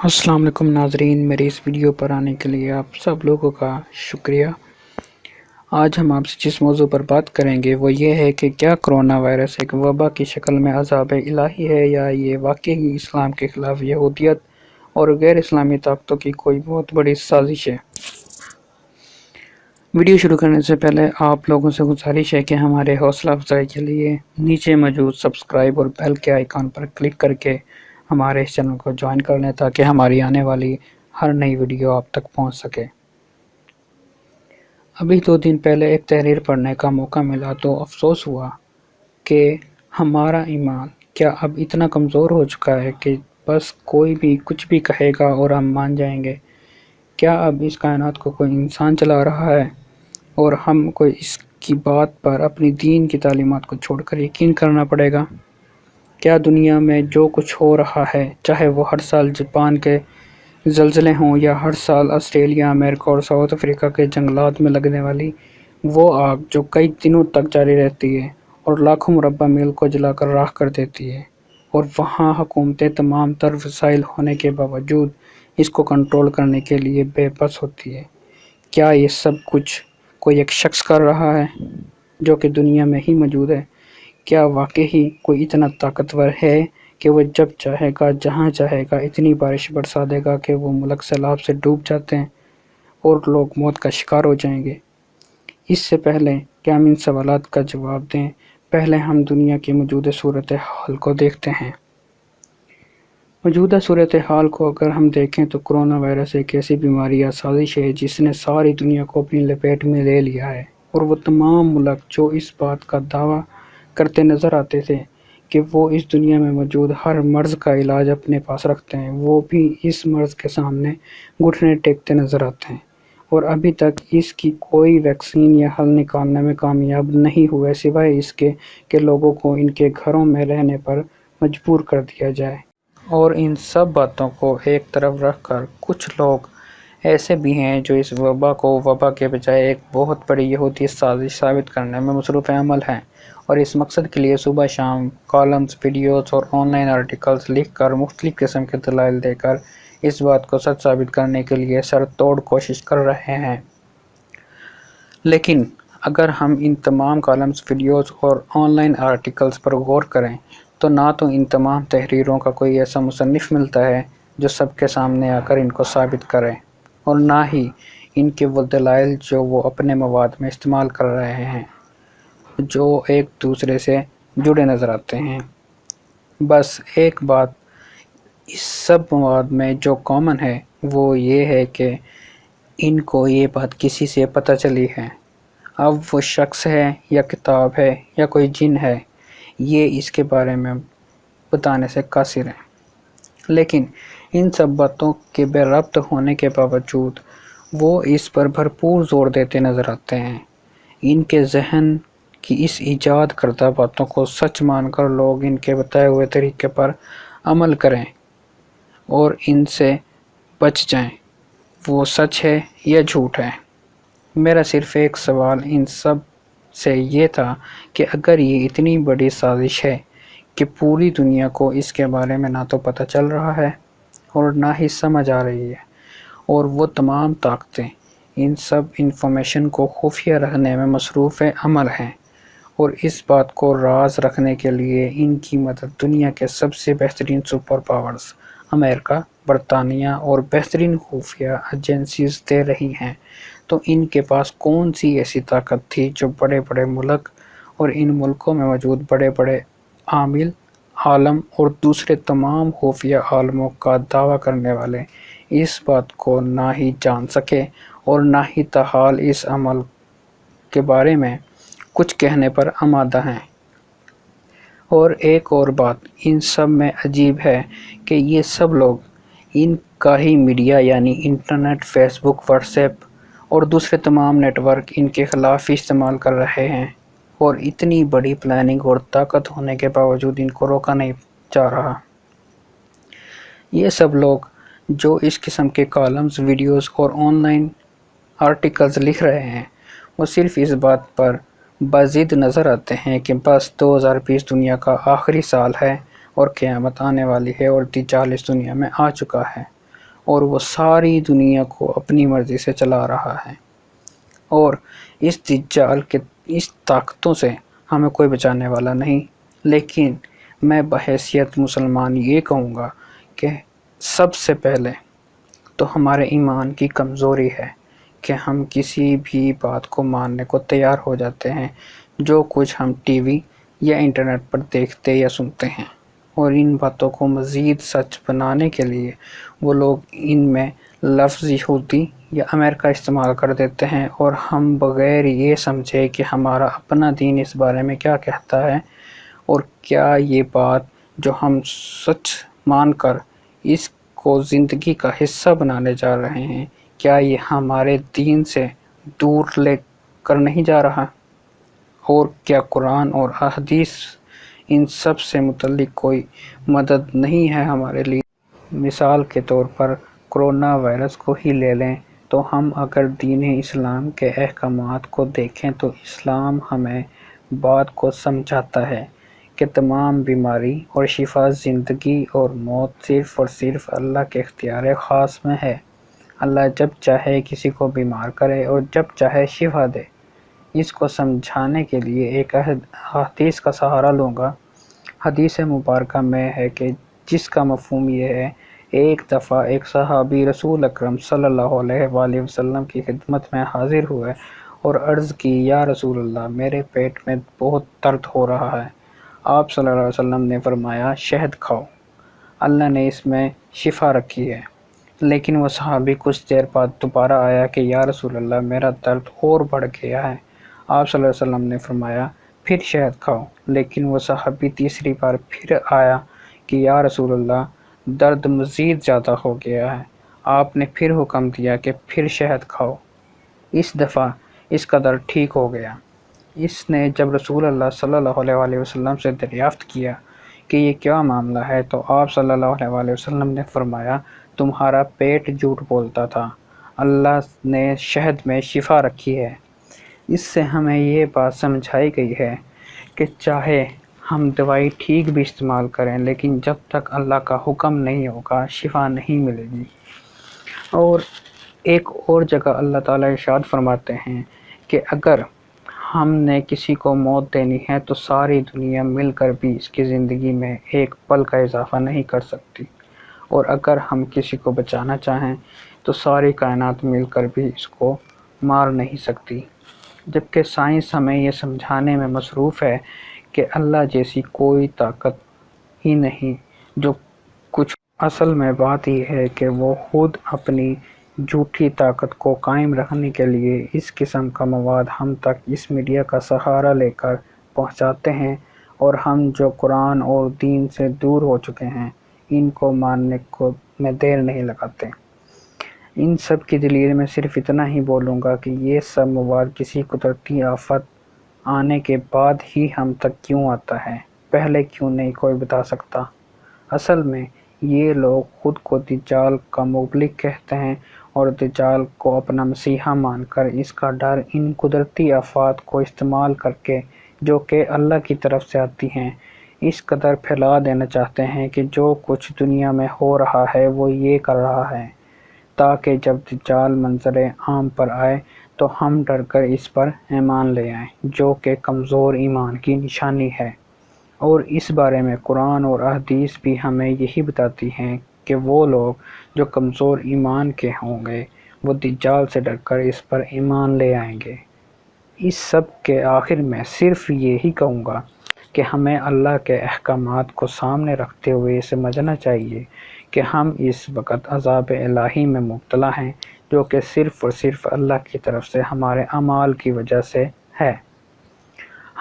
السلام علیکم ناظرین، میری اس ویڈیو پر آنے کے لیے آپ سب لوگوں کا شکریہ۔ آج ہم آپ سے جس موضوع پر بات کریں گے وہ یہ ہے کہ کیا کرونا وائرس ایک وبا کی شکل میں عذاب الہی ہے یا یہ واقعی اسلام کے خلاف یہودیت اور غیر اسلامی طاقتوں کی کوئی بہت بڑی سازش ہے۔ ویڈیو شروع کرنے سے پہلے آپ لوگوں سے گزارش ہے کہ ہمارے حوصلہ افزائی کے لیے نیچے موجود سبسکرائب اور بیل کے آئیکن پر کلک کر کے ہمارے اس چینل کو جوائن کر لیں تاکہ ہماری آنے والی ہر نئی ویڈیو آپ تک پہنچ سکے۔ ابھی 2 دن پہلے ایک تحریر پڑھنے کا موقع ملا تو افسوس ہوا کہ ہمارا ایمان کیا اب اتنا کمزور ہو چکا ہے کہ بس کوئی بھی کچھ بھی کہے گا اور ہم مان جائیں گے۔ کیا اب اس کائنات کو کوئی انسان چلا رہا ہے اور ہم کو اس کی بات پر اپنی دین کی تعلیمات کو چھوڑ کر یقین کرنا پڑے گا؟ کیا دنیا میں جو کچھ ہو رہا ہے، چاہے وہ ہر سال جاپان کے زلزلے ہوں یا ہر سال آسٹریلیا، امریکہ اور ساؤتھ افریقہ کے جنگلات میں لگنے والی وہ آگ جو کئی دنوں تک جاری رہتی ہے اور لاکھوں مربع میل کو جلا کر راکھ کر دیتی ہے، اور وہاں حکومتیں تمام تر وسائل ہونے کے باوجود اس کو کنٹرول کرنے کے لیے بے بس ہوتی ہے؟ کیا یہ سب کچھ کوئی ایک شخص کر رہا ہے جو کہ دنیا میں ہی موجود ہے؟ کیا واقعی کوئی اتنا طاقتور ہے کہ وہ جب چاہے گا جہاں چاہے گا اتنی بارش برسا دے گا کہ وہ ملک سیلاب سے ڈوب جاتے ہیں اور لوگ موت کا شکار ہو جائیں گے؟ اس سے پہلے کہ ہم ان سوالات کا جواب دیں، پہلے ہم دنیا کی موجودہ صورتحال کو دیکھتے ہیں۔ موجودہ صورتحال کو اگر ہم دیکھیں تو کرونا وائرس ایک ایسی بیماری یا سازش ہے جس نے ساری دنیا کو اپنی لپیٹ میں لے لیا ہے، اور وہ تمام ملک جو اس بات کا دعویٰ کرتے نظر آتے تھے کہ وہ اس دنیا میں موجود ہر مرض کا علاج اپنے پاس رکھتے ہیں، وہ بھی اس مرض کے سامنے گھٹنے ٹیکتے نظر آتے ہیں، اور ابھی تک اس کی کوئی ویکسین یا حل نکالنے میں کامیاب نہیں ہوئے سوائے اس کے کہ لوگوں کو ان کے گھروں میں رہنے پر مجبور کر دیا جائے۔ اور ان سب باتوں کو ایک طرف رکھ کر کچھ لوگ ایسے بھی ہیں جو اس وبا کو وبا کے بجائے ایک بہت بڑی یہودی سازش ثابت کرنے میں مصروف عمل ہیں، اور اس مقصد کے لیے صبح شام کالمز، ویڈیوز اور آن لائن آرٹیکلز لکھ کر مختلف قسم کے دلائل دے کر اس بات کو سچ ثابت کرنے کے لیے سر توڑ کوشش کر رہے ہیں۔ لیکن اگر ہم ان تمام کالمز، ویڈیوز اور آن لائن آرٹیکلز پر غور کریں تو نہ تو ان تمام تحریروں کا کوئی ایسا مصنف ملتا ہے جو سب کے سامنے آ کر ان کو ثابت کرے، اور نہ ہی ان کے وہ دلائل جو وہ اپنے مواد میں استعمال کر رہے ہیں جو ایک دوسرے سے جڑے نظر آتے ہیں۔ بس ایک بات اس سب مواد میں جو کامن ہے وہ یہ ہے کہ ان کو یہ بات کسی سے پتہ چلی ہے، اب وہ شخص ہے یا کتاب ہے یا کوئی جن ہے، یہ اس کے بارے میں بتانے سے قاصر ہیں۔ لیکن ان سب باتوں کے بے ربط ہونے کے باوجود وہ اس پر بھرپور زور دیتے نظر آتے ہیں۔ ان کے ذہن کی اس ایجاد کردہ باتوں کو سچ مان کر لوگ ان کے بتائے ہوئے طریقے پر عمل کریں اور ان سے بچ جائیں، وہ سچ ہے یا جھوٹ ہے؟ میرا صرف ایک سوال ان سب سے یہ تھا کہ اگر یہ اتنی بڑی سازش ہے کہ پوری دنیا کو اس کے بارے میں نہ تو پتہ چل رہا ہے اور نہ ہی سمجھ آ رہی ہے، اور وہ تمام طاقتیں ان سب انفارمیشن کو خفیہ رکھنے میں مصروف عمل ہیں، اور اس بات کو راز رکھنے کے لیے ان کی مدد دنیا کے سب سے بہترین سپر پاورز امریکہ، برطانیہ اور بہترین خفیہ ایجنسیز دے رہی ہیں، تو ان کے پاس کون سی ایسی طاقت تھی جو بڑے بڑے ملک اور ان ملکوں میں موجود بڑے بڑے عالم اور دوسرے تمام خفیہ عالموں کا دعویٰ کرنے والے اس بات کو نہ ہی جان سکے اور نہ ہی تاحال اس عمل کے بارے میں کچھ کہنے پر آمادہ ہیں؟ اور ایک اور بات ان سب میں عجیب ہے کہ یہ سب لوگ ان کا ہی میڈیا یعنی انٹرنیٹ، فیس بک، واٹس ایپ اور دوسرے تمام نیٹ ورک ان کے خلاف ہی استعمال کر رہے ہیں، اور اتنی بڑی پلاننگ اور طاقت ہونے کے باوجود ان کو روکا نہیں جا رہا۔ یہ سب لوگ جو اس قسم کے کالمز، ویڈیوز اور آن لائن آرٹیکلز لکھ رہے ہیں وہ صرف اس بات پر بضد نظر آتے ہیں کہ بس 2020 دنیا کا آخری سال ہے اور قیامت آنے والی ہے اور دجال اس دنیا میں آ چکا ہے، اور وہ ساری دنیا کو اپنی مرضی سے چلا رہا ہے، اور اس دجال کے اس طاقتوں سے ہمیں کوئی بچانے والا نہیں۔ لیکن میں بحیثیت مسلمان یہ کہوں گا کہ سب سے پہلے تو ہمارے ایمان کی کمزوری ہے کہ ہم کسی بھی بات کو ماننے کو تیار ہو جاتے ہیں جو کچھ ہم ٹی وی یا انٹرنیٹ پر دیکھتے یا سنتے ہیں، اور ان باتوں کو مزید سچ بنانے کے لیے وہ لوگ ان میں لفظ یہودی یا امریکہ استعمال کر دیتے ہیں، اور ہم بغیر یہ سمجھے کہ ہمارا اپنا دین اس بارے میں کیا کہتا ہے اور کیا یہ بات جو ہم سچ مان کر اس کو زندگی کا حصہ بنانے جا رہے ہیں، کیا یہ ہمارے دین سے دور لے کر نہیں جا رہا، اور کیا قرآن اور احادیث ان سب سے متعلق کوئی مدد نہیں ہے ہمارے لیے۔ مثال کے طور پر کرونا وائرس کو ہی لے لیں تو ہم اگر دین اسلام کے احکامات کو دیکھیں تو اسلام ہمیں بات کو سمجھاتا ہے کہ تمام بیماری اور شفا، زندگی اور موت صرف اور صرف اللہ کے اختیار خاص میں ہے۔ اللہ جب چاہے کسی کو بیمار کرے اور جب چاہے شفا دے۔ اس کو سمجھانے کے لیے ایک حدیث کا سہارا لوں گا۔ حدیث مبارکہ میں ہے کہ جس کا مفہوم یہ ہے، ایک دفعہ ایک صحابی رسول اکرم صلی اللہ علیہ وآلہ وسلم کی خدمت میں حاضر ہوئے اور عرض کی، یا رسول اللہ، میرے پیٹ میں بہت درد ہو رہا ہے۔ آپ صلی اللہ علیہ وسلم نے فرمایا، شہد کھاؤ، اللہ نے اس میں شفا رکھی ہے۔ لیکن وہ صحابی کچھ دیر بعد دوبارہ آیا کہ یا رسول اللہ، میرا درد اور بڑھ گیا ہے۔ آپ صلی اللہ علیہ وسلم نے فرمایا، پھر شہد کھاؤ۔ لیکن وہ صحابی تیسری بار پھر آیا کہ یا رسول اللہ، درد مزید زیادہ ہو گیا ہے۔ آپ نے پھر حکم دیا کہ پھر شہد کھاؤ۔ اس دفعہ اس کا درد ٹھیک ہو گیا۔ اس نے جب رسول اللہ صلی اللہ علیہ وآلہ وسلم سے دریافت کیا کہ یہ کیا معاملہ ہے تو آپ صلی اللہ علیہ وآلہ وسلم نے فرمایا، تمہارا پیٹ جھوٹ بولتا تھا، اللہ نے شہد میں شفا رکھی ہے۔ اس سے ہمیں یہ بات سمجھائی گئی ہے کہ چاہے ہم دوائی ٹھیک بھی استعمال کریں، لیکن جب تک اللہ کا حکم نہیں ہوگا شفا نہیں ملے گی۔ اور ایک اور جگہ اللہ تعالیٰ ارشاد فرماتے ہیں کہ اگر ہم نے کسی کو موت دینی ہے تو ساری دنیا مل کر بھی اس کی زندگی میں ایک پل کا اضافہ نہیں کر سکتی، اور اگر ہم کسی کو بچانا چاہیں تو ساری کائنات مل کر بھی اس کو مار نہیں سکتی۔ جبکہ سائنس ہمیں یہ سمجھانے میں مصروف ہے کہ اللہ جیسی کوئی طاقت ہی نہیں جو کچھ۔ اصل میں بات یہ ہے کہ وہ خود اپنی جھوٹی طاقت کو قائم رکھنے کے لیے اس قسم کا مواد ہم تک اس میڈیا کا سہارا لے کر پہنچاتے ہیں، اور ہم جو قرآن اور دین سے دور ہو چکے ہیں ان کو ماننے میں دیر نہیں لگاتے۔ ان سب کی دلیل میں صرف اتنا ہی بولوں گا کہ یہ سب مواد کسی قدرتی آفت آنے کے بعد ہی ہم تک کیوں آتا ہے، پہلے کیوں نہیں کوئی بتا سکتا۔ اصل میں یہ لوگ خود کو دجال کا مبلغ کہتے ہیں، اور دجال کو اپنا مسیحا مان کر اس کا ڈر ان قدرتی آفات کو استعمال کر کے جو کہ اللہ کی طرف سے آتی ہیں اس قدر پھیلا دینا چاہتے ہیں کہ جو کچھ دنیا میں ہو رہا ہے وہ یہ کر رہا ہے، تاکہ جب دجال منظر عام پر آئے تو ہم ڈر کر اس پر ایمان لے آئیں، جو کہ کمزور ایمان کی نشانی ہے۔ اور اس بارے میں قرآن اور احادیث بھی ہمیں یہی بتاتی ہیں کہ وہ لوگ جو کمزور ایمان کے ہوں گے وہ دجال سے ڈر کر اس پر ایمان لے آئیں گے۔ اس سب کے آخر میں صرف یہی کہوں گا کہ ہمیں اللہ کے احکامات کو سامنے رکھتے ہوئے سمجھنا چاہیے کہ ہم اس وقت عذاب الہی میں مبتلا ہیں، جو کہ صرف اور صرف اللہ کی طرف سے ہمارے اعمال کی وجہ سے ہے۔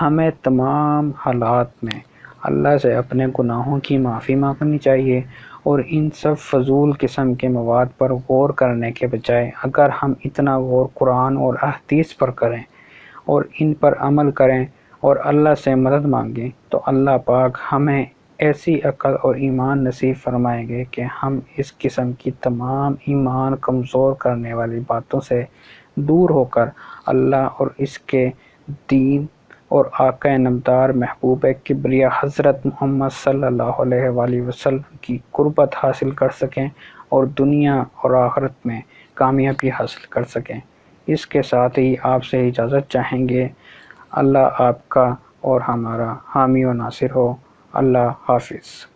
ہمیں تمام حالات میں اللہ سے اپنے گناہوں کی معافی مانگنی چاہیے، اور ان سب فضول قسم کے مواد پر غور کرنے کے بجائے اگر ہم اتنا غور قرآن اور احادیث پر کریں اور ان پر عمل کریں اور اللہ سے مدد مانگیں تو اللہ پاک ہمیں ایسی عقل اور ایمان نصیب فرمائیں گے کہ ہم اس قسم کی تمام ایمان کمزور کرنے والی باتوں سے دور ہو کر اللہ اور اس کے دین اور آقا نامدار محبوب کبریا حضرت محمد صلی اللہ علیہ وآلہ وسلم کی قربت حاصل کر سکیں۔ اور دنیا اور آخرت میں کامیابی حاصل کر سکیں۔ اس کے ساتھ ہی آپ سے اجازت چاہیں گے۔ اللہ آپ کا اور ہمارا حامی و ناصر ہو۔ اللہ حافظ۔